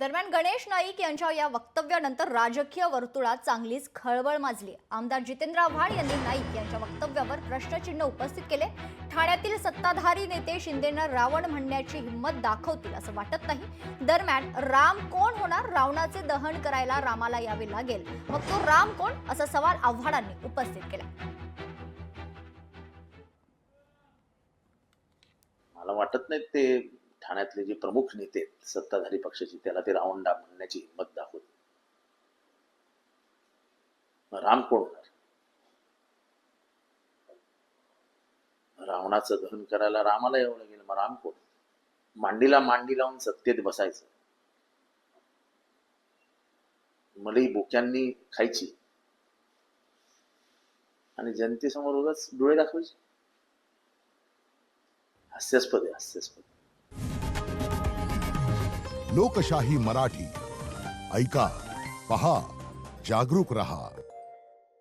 दरम्यान गणेश नाईक यांच्या या वक्तव्यानंतर राजकीय वर्तुळात चांगलीच खळबळ माजली। आमदार जितेंद्र आव्हाड यांनी नाईक यांच्या वक्तव्यावर प्रश्नचिन्ह उपस्थित केले। ठाण्यातील सत्ताधारी नेते शिंदेंना रावण म्हणण्याची हिंमत दाखवतील असं वाटत नाही। दरम्यान राम कोण होणार? रावणाचे दहन करायला रामाला यावे लागेल, मग तो राम कोण असा सवाल आव्हाडांनी उपस्थित केला। मला वाटत नाही ते ठाण्यातले जे प्रमुख नेते सत्ताधारी पक्षाचे त्याला ते रावण म्हणण्याची हिंमत दाखवत। राम कोण होणार? रावणाचं दहन करायला रामाला यावं लागेल, मग राम कोण? मांडीला मांडी लावून सत्तेत बसायचं, मलाही बोक्यांनी खायची आणि जनतेसमोर उगाच डोळे दाखवायचे। हास्यास्पद आहे, हास्यास्पद। लोकशाही मराठी ऐका, पहा, जागरूक रहा।